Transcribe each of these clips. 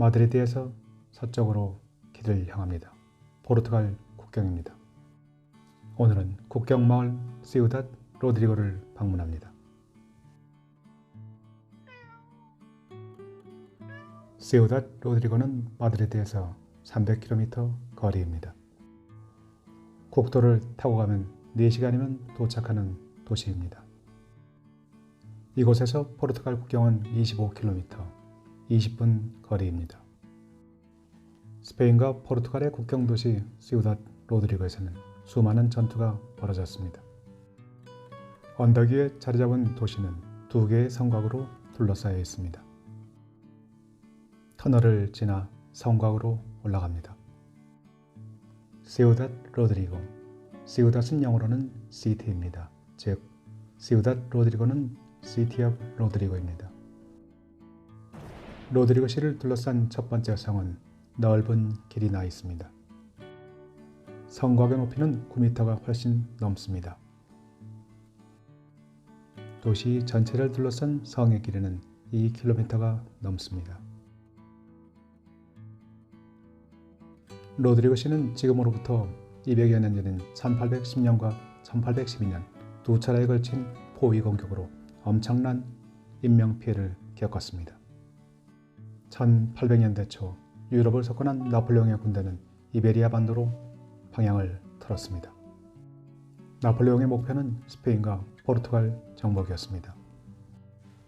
마드리드에서 서쪽으로 길을 향합니다. 포르투갈 국경입니다. 오늘은 국경마을 시우닷 로드리고를 방문합니다. 시우닷 로드리고는 마드리드에서 300km 거리입니다. 국도를 타고 가면 4시간이면 도착하는 도시입니다. 이곳에서 포르투갈 국경은 25km, 20분 거리입니다. 스페인과 포르투갈의 국경 도시 시우닷 로드리고에서는 수많은 전투가 벌어졌습니다. 언덕 위에 자리 잡은 도시는 2개의 성곽으로 둘러싸여 있습니다. 터널을 지나 성곽으로 올라갑니다. 시우닷 로드리고, 시우닷은 영어로는 시티입니다. 즉, 시우닷 로드리고는 시티 오브 로드리고입니다. 로드리고 시를 둘러싼 첫 번째 성은 넓은 길이 나 있습니다. 성곽의 높이는 9m가 훨씬 넘습니다. 도시 전체를 둘러싼 성의 길이는 2km가 넘습니다. 로드리고 시는 지금으로부터 200여 년 전인 1810년과 1812년 두 차례에 걸친 포위 공격으로 엄청난 인명피해를 겪었습니다. 1800년대 초 유럽을 석권한 나폴레옹의 군대는 이베리아 반도로 방향을 틀었습니다. 나폴레옹의 목표는 스페인과 포르투갈 정복이었습니다.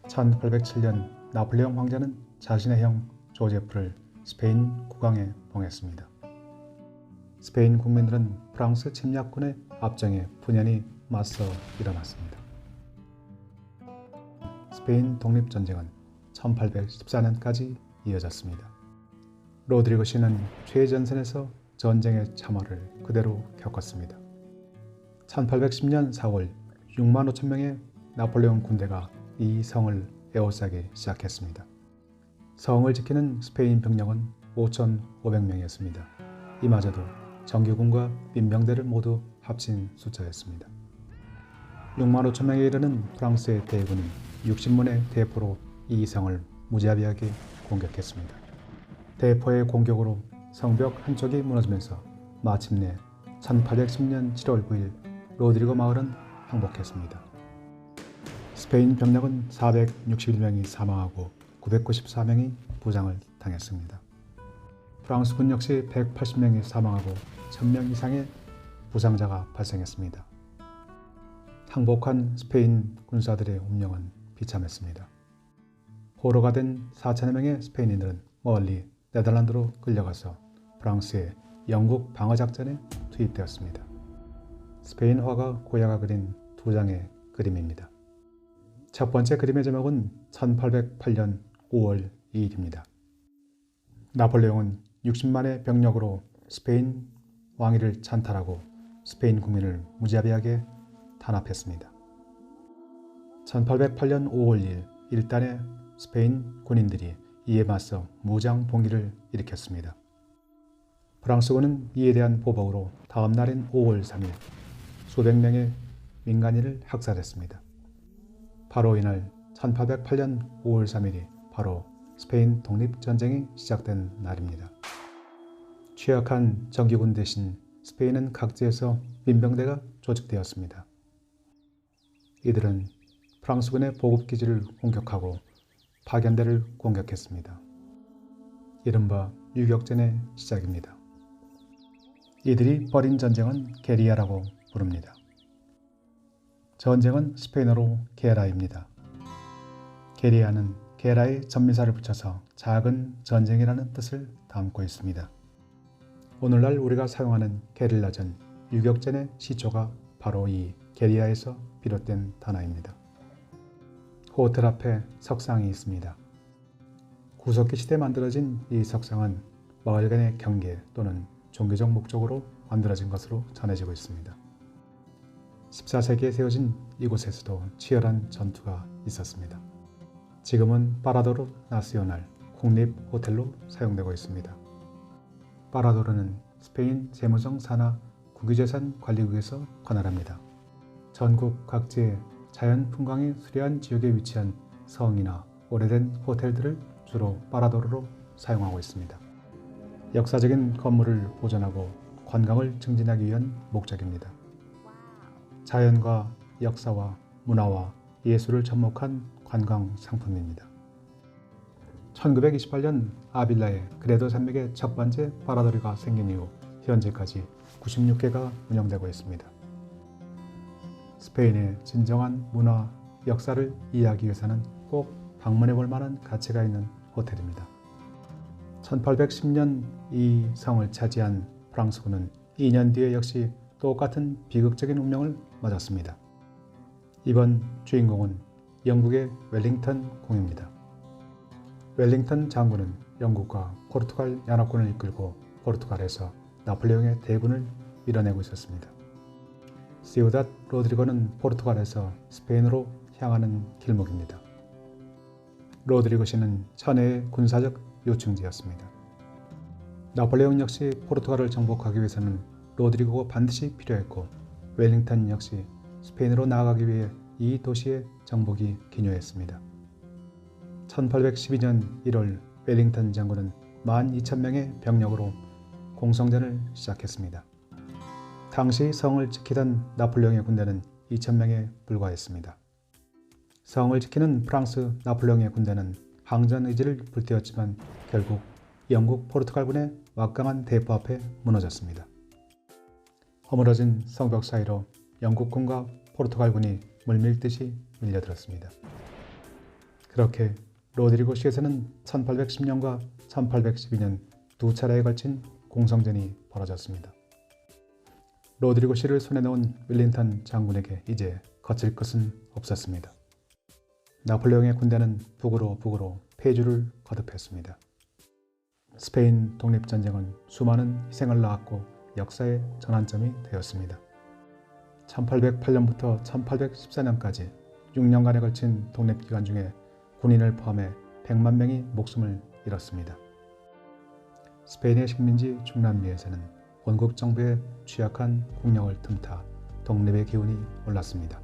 1807년 나폴레옹 황제는 자신의 형 조제프를 스페인 국왕에 봉했습니다. 스페인 국민들은 프랑스 침략군의 압정에 분연히 맞서 일어났습니다. 스페인 독립전쟁은 1814년까지 이어졌습니다. 로드리고 시는 최전선에서 전쟁의 참화를 그대로 겪었습니다. 1810년 4월 6만 5천 명의 나폴레옹 군대가 이 성을 에워싸기 시작했습니다. 성을 지키는 스페인 병력은 5,500명이었습니다. 이마저도 정규군과 민병대를 모두 합친 숫자였습니다. 6만 5천 명에 이르는 프랑스의 대군은 60문의 대포로 이 성을 무자비하게 공격했습니다. 대포의 공격으로 성벽 한쪽이 무너지면서 마침내 1810년 7월 9일 로드리고 마을은 항복했습니다. 스페인 병력은 461명이 사망하고 994명이 부상을 당했습니다. 프랑스군 역시 180명이 사망하고 1000명 이상의 부상자가 발생했습니다. 항복한 스페인 군사들의 운명은 비참했습니다. 포로가 된 4천여 명의 스페인인들은 멀리 네덜란드로 끌려가서 프랑스의 영국 방어작전에 투입되었습니다. 스페인 화가 고야가 그린 2장의 그림입니다. 첫 번째 그림의 제목은 1808년 5월 2일입니다. 나폴레옹은 60만의 병력으로 스페인 왕위를 찬탈하고 스페인 국민을 무자비하게 탄압했습니다. 1808년 5월 2일 일단의 스페인 군인들이 이에 맞서 무장 봉기를 일으켰습니다. 프랑스군은 이에 대한 보복으로 다음 날인 5월 3일 수백 명의 민간인을 학살했습니다. 바로 이날 1808년 5월 3일이 바로 스페인 독립전쟁이 시작된 날입니다. 취약한 정규군 대신 스페인은 각지에서 민병대가 조직되었습니다. 이들은 프랑스군의 보급기지를 공격하고 파견대를 공격했습니다. 이른바 유격전의 시작입니다. 이들이 벌인 전쟁은 게리아라고 부릅니다. 전쟁은 스페인어로 게라입니다. 게리아는 게라에 전미사를 붙여서 작은 전쟁이라는 뜻을 담고 있습니다. 오늘날 우리가 사용하는 게릴라전, 유격전의 시초가 바로 이 게리아에서 비롯된 단어입니다. 호텔 앞에 석상이 있습니다. 구석기 시대에 만들어진 이 석상은 마을 간의 경계 또는 종교적 목적으로 만들어진 것으로 전해지고 있습니다. 14세기에 세워진 이곳에서도 치열한 전투가 있었습니다. 지금은 파라도르 나시오날 국립 호텔로 사용되고 있습니다. 파라도르는 스페인 재무성 산하 국유재산 관리국에서 관할합니다. 전국 각지의 자연 풍광이 수려한 지역에 위치한 성이나 오래된 호텔들을 주로 파라도르로 사용하고 있습니다. 역사적인 건물을 보존하고 관광을 증진하기 위한 목적입니다. 자연과 역사와 문화와 예술을 접목한 관광 상품입니다. 1928년 아빌라에 그레도 산맥의 첫 번째 바라더리가 생긴 이후 현재까지 96개가 운영되고 있습니다. 스페인의 진정한 문화, 역사를 이해하기 위해서는 꼭 방문해 볼 만한 가치가 있는 호텔입니다. 1810년 이 성을 차지한 프랑스군은 2년 뒤에 역시 똑같은 비극적인 운명을 맞았습니다. 이번 주인공은 영국의 웰링턴 공입니다. 웰링턴 장군은 영국과 포르투갈 연합군을 이끌고 포르투갈에서 나폴레옹의 대군을 밀어내고 있었습니다. 시우닷 로드리고는 포르투갈에서 스페인으로 향하는 길목입니다. 로드리고시는 천혜의 군사적 요충지였습니다. 나폴레옹 역시 포르투갈을 정복하기 위해서는 로드리고가 반드시 필요했고 웰링턴 역시 스페인으로 나아가기 위해 이 도시의 정복이 기묘했습니다. 1812년 1월 웰링턴 장군은 12,000명의 병력으로 공성전을 시작했습니다. 당시 성을 지키던 나폴레옹의 군대는 2,000명에 불과했습니다. 성을 지키는 프랑스 나폴레옹의 군대는 항전 의지를 불태웠지만 결국 영국 포르투갈군의 막강한 대포 앞에 무너졌습니다. 허물어진 성벽 사이로 영국군과 포르투갈군이 물밀듯이 밀려들었습니다. 그렇게 로드리고시에서는 1810년과 1812년 두 차례에 걸친 공성전이 벌어졌습니다. 로드리고시를 손에 넣은 웰링턴 장군에게 이제 거칠 것은 없었습니다. 나폴레옹의 군대는 북으로 패주를 거듭했습니다. 스페인 독립전쟁은 수많은 희생을 낳았고 역사의 전환점이 되었습니다. 1808년부터 1814년까지 6년간에 걸친 독립기간 중에 군인을 포함해 100만 명이 목숨을 잃었습니다. 스페인의 식민지 중남미에서는 원국 정부의 취약한 국력을 틈타 독립의 기운이 올랐습니다.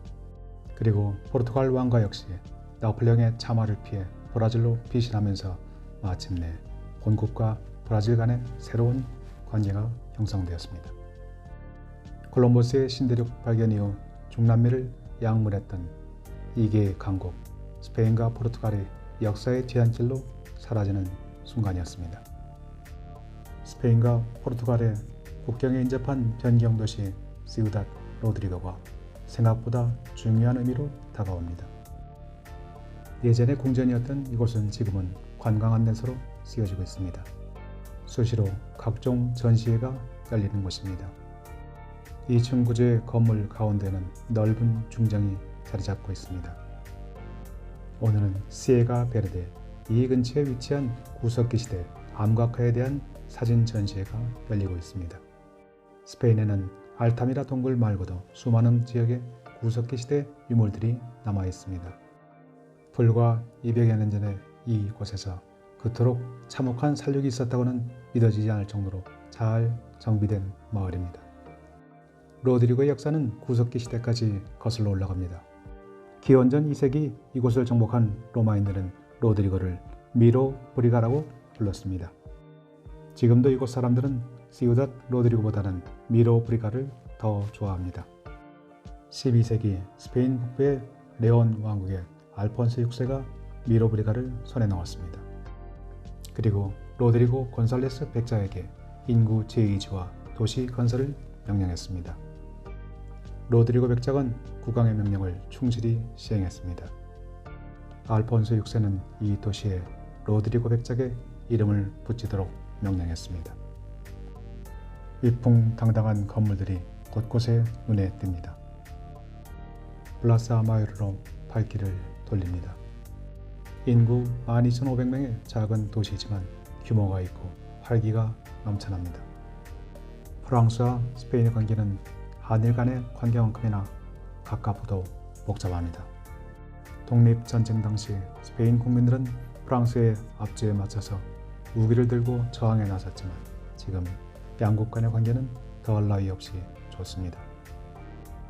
그리고 포르투갈 왕가 역시 나폴레옹의 참화를 피해 브라질로 피신하면서 마침내 본국과 브라질 간의 새로운 관계가 형성되었습니다. 콜럼버스의 신대륙 발견 이후 중남미를 양물했던 2개의 강국 스페인과 포르투갈이 역사의 뒤안길로 사라지는 순간이었습니다. 스페인과 포르투갈의 국경에 인접한 변경 도시 시우닷 로드리고가 생각보다 중요한 의미로 다가옵니다. 예전의 궁전이었던 이곳은 지금은 관광 안내소로 쓰여지고 있습니다. 수시로 각종 전시회가 열리는 곳입니다. 2층 구조의 건물 가운데는 넓은 중정이 자리 잡고 있습니다. 오늘은 시에가 베르데 이 근처에 위치한 구석기 시대 암각화에 대한 사진 전시회가 열리고 있습니다. 스페인에는 알타미라 동굴 말고도 수많은 지역의 구석기 시대 유물들이 남아 있습니다. 불과 200여 년 전에 이곳에서 그토록 참혹한 살육이 있었다고는 믿어지지 않을 정도로 잘 정비된 마을입니다. 로드리고의 역사는 구석기 시대까지 거슬러 올라갑니다. 기원전 2세기 이곳을 정복한 로마인들은 로드리고를 미로 브리가라고 불렀습니다. 지금도 이곳 사람들은 시우닷 로드리고보다는 미로 브리가를 더 좋아합니다. 12세기 스페인 북부의 레온 왕국의 알폰소 6세가 미로 브리가를 손에 넣었습니다. 그리고 로드리고 곤살레스 백자에게 인구 제2지와 도시 건설을 명령했습니다. 로드리고 백작은 국왕의 명령을 충실히 시행했습니다. 알폰소 6세는 이 도시에 로드리고 백작의 이름을 붙이도록 명령했습니다. 위풍당당한 건물들이 곳곳에 눈에 띕니다. 플라사 마요르로 발길을 돌립니다. 인구 12,500명의 작은 도시지만 규모가 있고 활기가 넘쳐납니다. 프랑스와 스페인의 관계는 한일 간의 관계만큼이나 가깝고도 복잡합니다. 독립전쟁 당시 스페인 국민들은 프랑스의 압제에 맞서서 무기를 들고 저항에 나섰지만 지금 양국 간의 관계는 더할 나위 없이 좋습니다.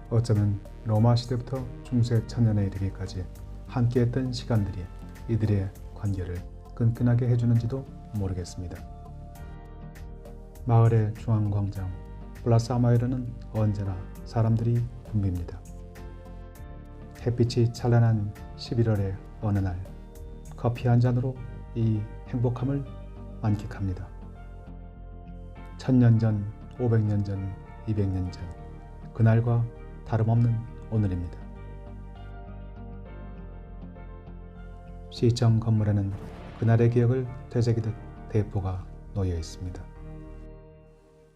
어쩌면 로마 시대부터 중세 천년에 이르기까지 함께했던 시간들이 이들의 관계를 끈끈하게 해주는지도 모르겠습니다. 마을의 중앙광장 플라사마이르는 언제나 사람들이 붐빕니다. 햇빛이 찬란한 11월의 어느 날 커피 한 잔으로 이 행복함을 만끽합니다. 1000년 전, 500년 전, 200년 전 그날과 다름없는 오늘입니다. 시청 건물에는 그날의 기억을 되새기듯 대포가 놓여 있습니다.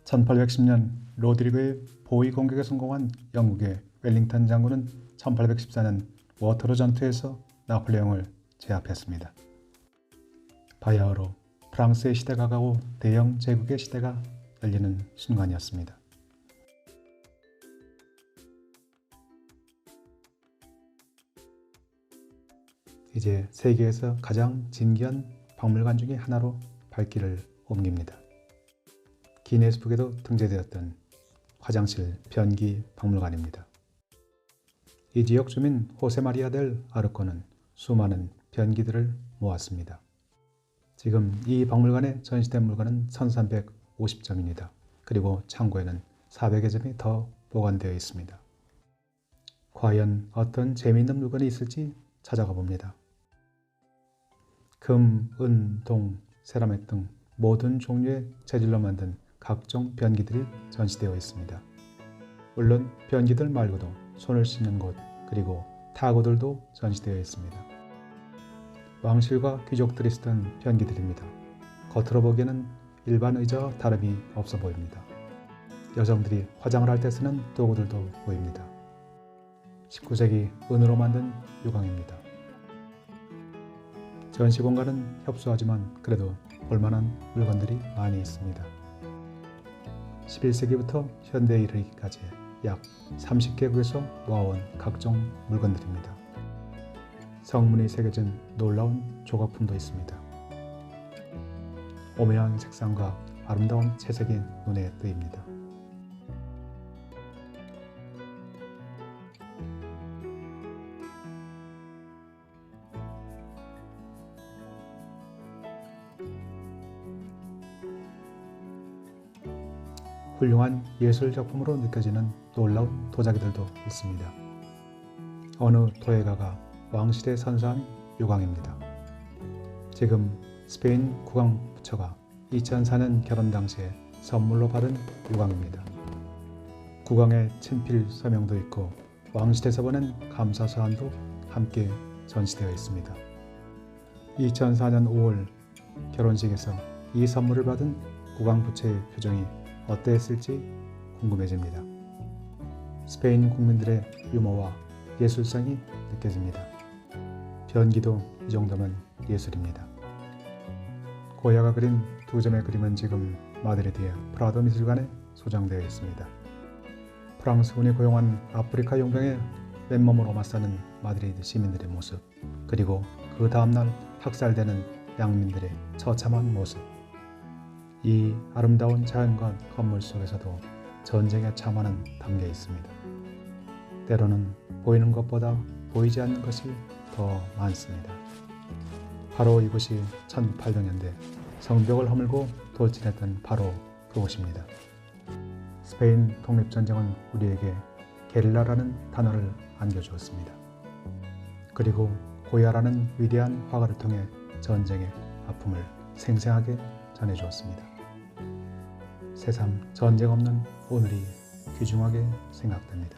1810년 로드리그의 포위 공격에 성공한 영국의 웰링턴 장군은 1814년 워터루 전투에서 나폴레옹을 제압했습니다. 바야흐로 프랑스의 시대가 가고 대영 제국의 시대가 열리는 순간이었습니다. 이제 세계에서 가장 진귀한 박물관 중의 하나로 발길을 옮깁니다. 기네스북에도 등재되었던 화장실 변기 박물관입니다. 이 지역 주민 호세마리아 델 아르코는 수많은 변기들을 모았습니다. 지금 이 박물관에 전시된 물건은 1350점입니다. 그리고 창고에는 400여 점이 더 보관되어 있습니다. 과연 어떤 재미있는 물건이 있을지 찾아가 봅니다. 금, 은, 동, 세라믹 등 모든 종류의 재질로 만든 각종 변기들이 전시되어 있습니다. 물론 변기들 말고도 손을 씻는 곳 그리고 타고들도 전시되어 있습니다. 왕실과 귀족들이 쓰던 변기들입니다. 겉으로 보기에는 일반 의자와 다름이 없어 보입니다. 여성들이 화장을 할 때 쓰는 도구들도 보입니다. 19세기 은으로 만든 유광입니다. 전시 공간은 협소하지만 그래도 볼만한 물건들이 많이 있습니다. 11세기부터 현대에 이르기까지 약 30개국에서 모아온 각종 물건들입니다. 성문이 새겨진 놀라운 조각품도 있습니다. 오묘한 색상과 아름다운 채색이 눈에 띄입니다. 훌륭한 예술작품으로 느껴지는 놀라운 도자기들도 있습니다. 어느 도예가가 왕실에 선사한 유광입니다. 지금 스페인 국왕부처가 2004년 결혼 당시에 선물로 받은 유광입니다. 국왕의 친필 서명도 있고 왕실에서 보낸 감사서한도 함께 전시되어 있습니다. 2004년 5월 결혼식에서 이 선물을 받은 국왕부처의 표정이 어떠했을지 궁금해집니다. 스페인 국민들의 유머와 예술성이 느껴집니다. 변기도 이 정도면 예술입니다. 고야가 그린 두 점의 그림은 지금 마드리드의 프라도 미술관에 소장되어 있습니다. 프랑스군이 고용한 아프리카 용병의 맨몸으로 맞서는 마드리드 시민들의 모습, 그리고 그 다음날 학살되는 양민들의 처참한 모습. 이 아름다운 자연과 건물 속에서도 전쟁의 참화는 담겨 있습니다. 때로는 보이는 것보다 보이지 않는 것이 더 많습니다. 바로 이곳이 1800년대 성벽을 허물고 돌진했던 바로 그곳입니다. 스페인 독립전쟁은 우리에게 게릴라라는 단어를 안겨주었습니다. 그리고 고야라는 위대한 화가를 통해 전쟁의 아픔을 생생하게 전해주었습니다. 새삼 전쟁 없는 오늘이 귀중하게 생각됩니다.